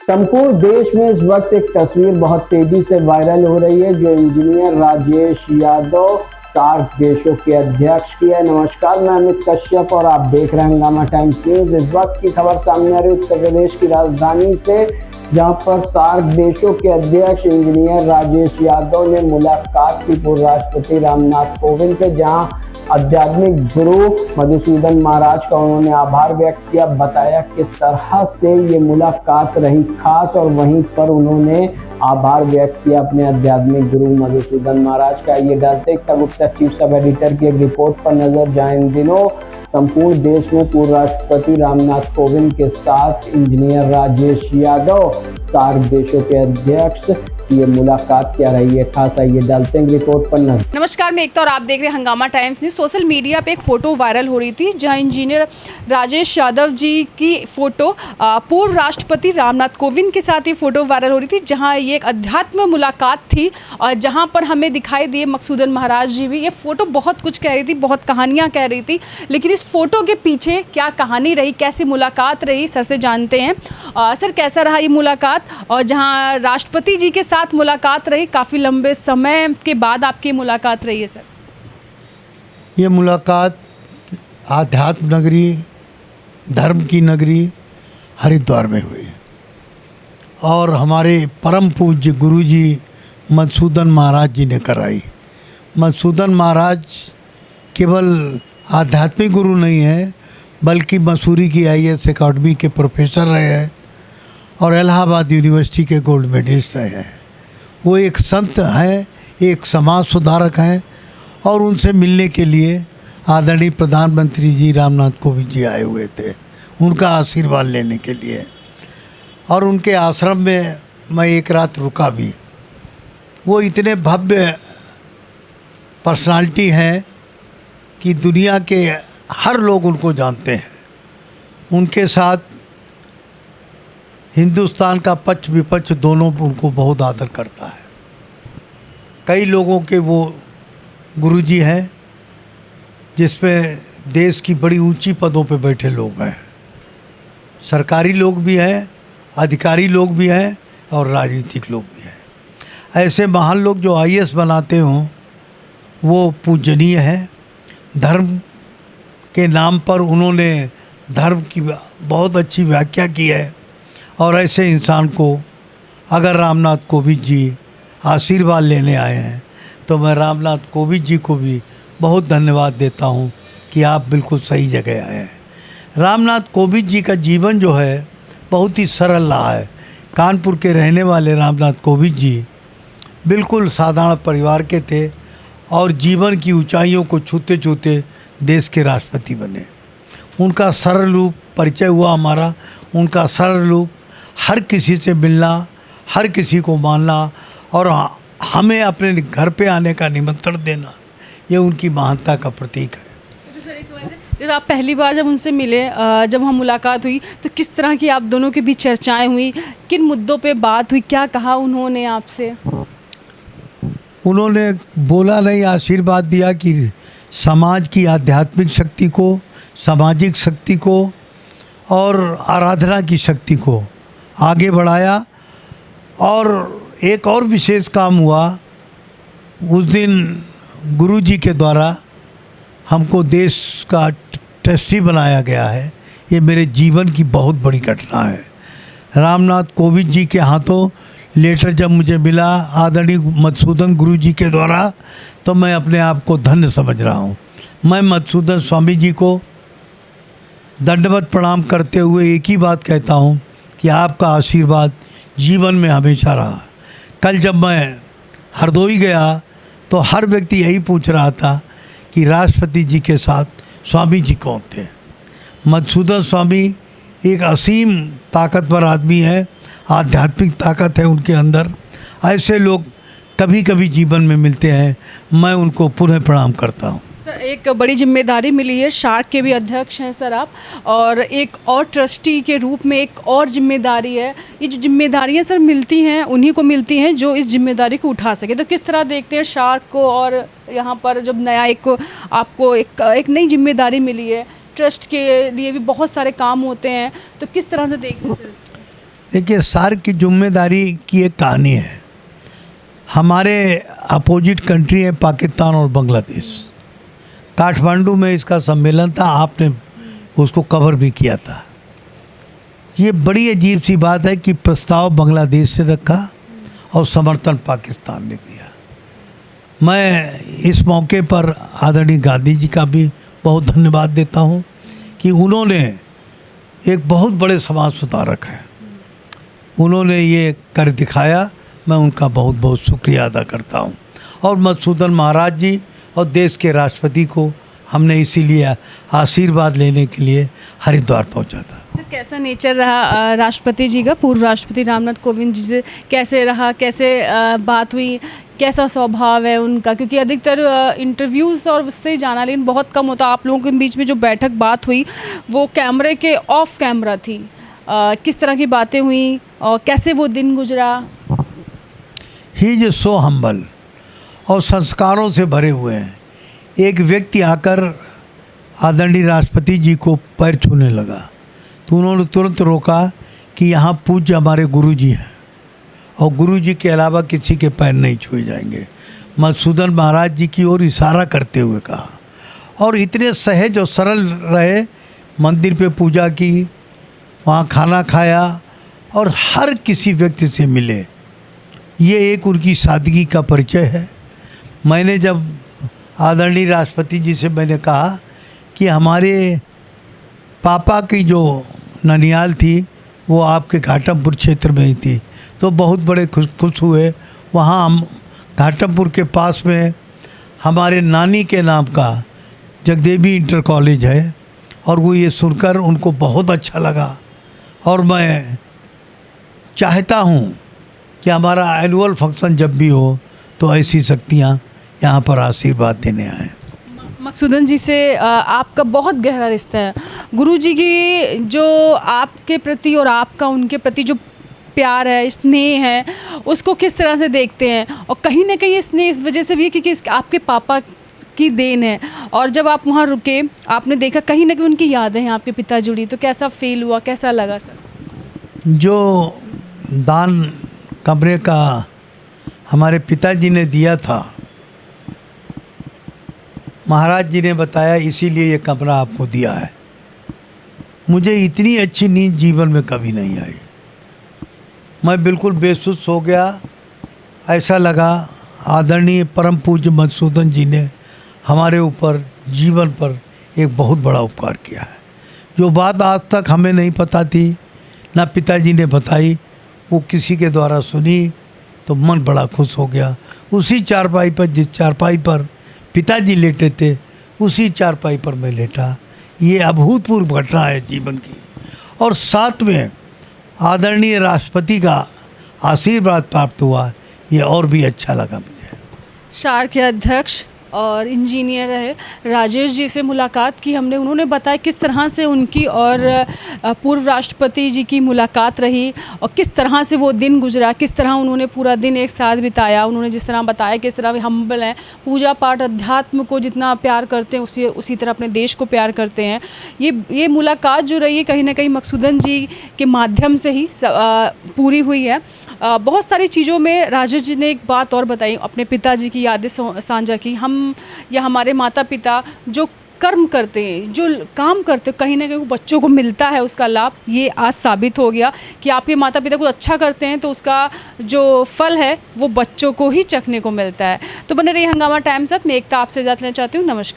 संपूर्ण देश में इस वक्त एक तस्वीर बहुत तेजी से वायरल हो रही है जो इंजीनियर राजेश यादव सार्क देशों के अध्यक्ष की है। नमस्कार, मैं अमित कश्यप और आप देख रहे हैं हंगामा टाइम्स न्यूज। इस वक्त की खबर सामने आ रही है उत्तर प्रदेश की राजधानी से, जहां पर सार्क देशों के अध्यक्ष इंजीनियर राजेश यादव ने मुलाकात की पूर्व राष्ट्रपति रामनाथ कोविंद से, जहां आध्यात्मिक गुरु मधुसूदन महाराज का उन्होंने आभार व्यक्त किया। बताया किस तरह से ये मुलाकात रही खास, और वहीं पर उन्होंने आभार व्यक्त किया अपने आध्यात्मिक गुरु मधुसूदन महाराज का। ये डालते एक गुप्ता चीफ सब एडिटर की एक रिपोर्ट पर नजर जाए। इन दिनों संपूर्ण देश में पूर्व राष्ट्रपति रामनाथ कोविंद के साथ इंजीनियर राजेश यादव सार्क देशों के अध्यक्ष ये मुलाकात क्या रही है खास, आइए डालते हैं रिपोर्ट पर नजर। नमस्कार, मैं एकता और आप देख रहे हैं हंगामा टाइम्स न्यूज़। सोशल मीडिया पे एक फ़ोटो वायरल हो रही थी जहां इंजीनियर राजेश यादव जी की फ़ोटो पूर्व राष्ट्रपति रामनाथ कोविंद के साथ ये फ़ोटो वायरल हो रही थी, जहां ये एक अध्यात्म मुलाकात थी और जहां पर हमें दिखाई दिए मधुसूदन महाराज जी भी। ये फ़ोटो बहुत कुछ कह रही थी, बहुत कहानियाँ कह रही थी, लेकिन इस फ़ोटो के पीछे क्या कहानी रही, कैसी मुलाकात रही, सर से जानते हैं। सर, कैसा रहा ये मुलाकात? और जहाँ राष्ट्रपति जी के साथ मुलाकात रही, काफ़ी लंबे समय के बाद आपकी मुलाकात रही है सर। ये मुलाकात आध्यात्म नगरी, धर्म की नगरी हरिद्वार में हुई और हमारे परम पूज्य गुरु जी मधुसूदन महाराज जी ने कराई। मधुसूदन महाराज केवल आध्यात्मिक गुरु नहीं है, बल्कि मसूरी की IAS अकादमी के प्रोफेसर रहे हैं और इलाहाबाद यूनिवर्सिटी के गोल्ड मेडलिस्ट रहे हैं। वो एक संत हैं, एक समाज सुधारक हैं और उनसे मिलने के लिए आदरणीय प्रधानमंत्री जी रामनाथ कोविंद जी आए हुए थे उनका आशीर्वाद लेने के लिए, और उनके आश्रम में मैं एक रात रुका भी। वो इतने भव्य पर्सनालिटी हैं कि दुनिया के हर लोग उनको जानते हैं। उनके साथ हिंदुस्तान का पक्ष विपक्ष दोनों उनको बहुत आदर करता है। कई लोगों के वो गुरुजी हैं जिसमें देश की बड़ी ऊंची पदों पे बैठे लोग हैं, सरकारी लोग भी हैं, अधिकारी लोग भी हैं और राजनीतिक लोग भी हैं। ऐसे महान लोग जो IAS बनाते हों वो पूजनीय हैं। धर्म के नाम पर उन्होंने धर्म की बहुत अच्छी व्याख्या की है, और ऐसे इंसान को अगर रामनाथ कोविंद जी आशीर्वाद लेने आए हैं तो मैं रामनाथ कोविंद जी को भी बहुत धन्यवाद देता हूं कि आप बिल्कुल सही जगह आए हैं। रामनाथ कोविंद जी का जीवन जो है बहुत ही सरल रहा है। कानपुर के रहने वाले रामनाथ कोविंद जी बिल्कुल साधारण परिवार के थे और जीवन की ऊंचाइयों को छूते छूते देश के राष्ट्रपति बने। उनका सरल रूप परिचय हुआ हमारा, उनका सरल रूप हर किसी से मिलना, हर किसी को मानना और हमें अपने घर पे आने का निमंत्रण देना, ये उनकी महानता का प्रतीक है। जब आप पहली बार जब उनसे मिले, जब हम मुलाकात हुई, तो किस तरह की आप दोनों के बीच चर्चाएं हुई, किन मुद्दों पे बात हुई, क्या कहा उन्होंने आपसे? उन्होंने बोला नहीं, आशीर्वाद दिया कि समाज की आध्यात्मिक शक्ति को, सामाजिक शक्ति को और आराधना की शक्ति को आगे बढ़ाया। और एक और विशेष काम हुआ, उस दिन गुरु जी के द्वारा हमको देश का ट्रस्टी बनाया गया है। ये मेरे जीवन की बहुत बड़ी घटना है। रामनाथ कोविंद जी के हाथों लेटर जब मुझे मिला आदरणीय मधुसूदन गुरु जी के द्वारा, तो मैं अपने आप को धन्य समझ रहा हूँ। मैं मधुसूदन स्वामी जी को दंडवत प्रणाम करते हुए एक ही बात कहता हूँ कि आपका आशीर्वाद जीवन में हमेशा रहा। कल जब मैं हरदोई गया तो हर व्यक्ति यही पूछ रहा था कि राष्ट्रपति जी के साथ स्वामी जी कौन थे। मधुसूदन स्वामी एक असीम ताकतवर आदमी है, आध्यात्मिक ताकत है उनके अंदर। ऐसे लोग कभी कभी जीवन में मिलते हैं, मैं उनको पुनः प्रणाम करता हूँ। सर, एक बड़ी जिम्मेदारी मिली है, सार्क के भी अध्यक्ष हैं सर आप, और एक और ट्रस्टी के रूप में एक और जिम्मेदारी है। ये जो जिम्मेदारियां सर मिलती हैं उन्हीं को मिलती हैं जो इस जिम्मेदारी को उठा सके। तो किस तरह देखते हैं सार्क को, और यहाँ पर जब नया आपको एक नई जिम्मेदारी मिली है, ट्रस्ट के लिए भी बहुत सारे काम होते हैं, तो किस तरह से देखते हैं सर इसको? देखिए, सार्क की जिम्मेदारी की एक कहानी है। हमारे अपोजिट कंट्री है पाकिस्तान और बांग्लादेश। काठमांडू में इसका सम्मेलन था, आपने उसको कवर भी किया था। ये बड़ी अजीब सी बात है कि प्रस्ताव बांग्लादेश से रखा और समर्थन पाकिस्तान ने दिया। मैं इस मौके पर आदरणीय गांधी जी का भी बहुत धन्यवाद देता हूँ कि उन्होंने एक बहुत बड़े समाज सुधारक हैं, उन्होंने ये कर दिखाया। मैं उनका बहुत बहुत शुक्रिया अदा करता हूँ। और मधुसूदन महाराज जी और देश के राष्ट्रपति को हमने इसीलिए आशीर्वाद लेने के लिए हरिद्वार पहुँचा था। कैसा नेचर रहा राष्ट्रपति जी का, पूर्व राष्ट्रपति रामनाथ कोविंद जी से कैसे रहा, कैसे बात हुई, कैसा स्वभाव है उनका? क्योंकि अधिकतर इंटरव्यूज़ और उससे जाना, लेकिन बहुत कम होता। आप लोगों के बीच में जो बैठक बात हुई वो कैमरे के ऑफ कैमरा थी। किस तरह की बातें हुई और कैसे वो दिन गुजरा? ही इज सो हम्बल और संस्कारों से भरे हुए हैं। एक व्यक्ति आकर आदरणीय राष्ट्रपति जी को पैर छूने लगा तो उन्होंने तुरंत रोका कि यहाँ पूज्य हमारे गुरुजी हैं और गुरुजी के अलावा किसी के पैर नहीं छुए जाएंगे। मधुसूदन महाराज जी की ओर इशारा करते हुए कहा और इतने सहज और सरल रहे। मंदिर पे पूजा की, वहाँ खाना खाया और हर किसी व्यक्ति से मिले। ये एक उनकी सादगी का परिचय है। मैंने जब आदरणीय राष्ट्रपति जी से मैंने कहा कि हमारे पापा की जो ननियाल थी वो आपके घाटमपुर क्षेत्र में ही थी, तो बहुत बड़े खुश हुए। वहाँ हम घाटमपुर के पास में हमारे नानी के नाम का जगदेवी इंटर कॉलेज है और वो ये सुनकर उनको बहुत अच्छा लगा। और मैं चाहता हूँ कि हमारा एनुअल फंक्शन जब भी हो तो ऐसी शक्तियाँ यहाँ पर आशीर्वाद देने आएँ। मधुसूदन जी से आपका बहुत गहरा रिश्ता है। गुरुजी की जो आपके प्रति और आपका उनके प्रति जो प्यार है, स्नेह है, उसको किस तरह से देखते हैं? और कहीं ना कहीं ये स्नेह इस वजह से भी है क्योंकि आपके पापा की देन है। और जब आप वहाँ रुके, आपने देखा कहीं ना कहीं उनकी यादें हैं आपके पिता जुड़ी, तो कैसा फील हुआ, कैसा लगा सर? जो दान कमरे का हमारे पिताजी ने दिया था, महाराज जी ने बताया इसीलिए ये कमरा आपको दिया है। मुझे इतनी अच्छी नींद जीवन में कभी नहीं आई। मैं बिल्कुल बेसुध हो गया। ऐसा लगा आदरणीय परम पूज्य मधुसूदन जी ने हमारे ऊपर जीवन पर एक बहुत बड़ा उपकार किया है। जो बात आज तक हमें नहीं पता थी, ना पिताजी ने बताई, वो किसी के द्वारा सुनी तो मन बड़ा खुश हो गया। उसी चारपाई पर, जिस चारपाई पर पिताजी लेटे थे, उसी चारपाई पर मैं लेटा। ये अभूतपूर्व घटना है जीवन की। और साथ में आदरणीय राष्ट्रपति का आशीर्वाद प्राप्त हुआ, ये और भी अच्छा लगा मुझे। सार्क के अध्यक्ष और इंजीनियर रहे राजेश जी से मुलाकात की हमने। उन्होंने बताया किस तरह से उनकी और पूर्व राष्ट्रपति जी की मुलाकात रही और किस तरह से वो दिन गुजरा, किस तरह उन्होंने पूरा दिन एक साथ बिताया। उन्होंने जिस तरह बताया किस तरह वे हम्बल हैं, पूजा पाठ अध्यात्म को जितना प्यार करते हैं उसी तरह अपने देश को प्यार करते हैं। ये मुलाकात जो रही है कहीं ना कहीं मधुसूदन जी के माध्यम से ही पूरी हुई है। बहुत सारी चीज़ों में राजेश जी ने एक बात और बताई, अपने पिताजी की यादें साझा की। हम या हमारे माता पिता जो कर्म करते हैं, जो काम करते हैं, कहीं ना कहीं बच्चों को मिलता है उसका लाभ। ये आज साबित हो गया कि आपके माता पिता कुछ अच्छा करते हैं तो उसका जो फल है वो बच्चों को ही चखने को मिलता है। तो बने रहिए हंगामा टाइम्स साथ। मैं एकता आपसे इजाज़त लेना चाहती हूँ। नमस्कार।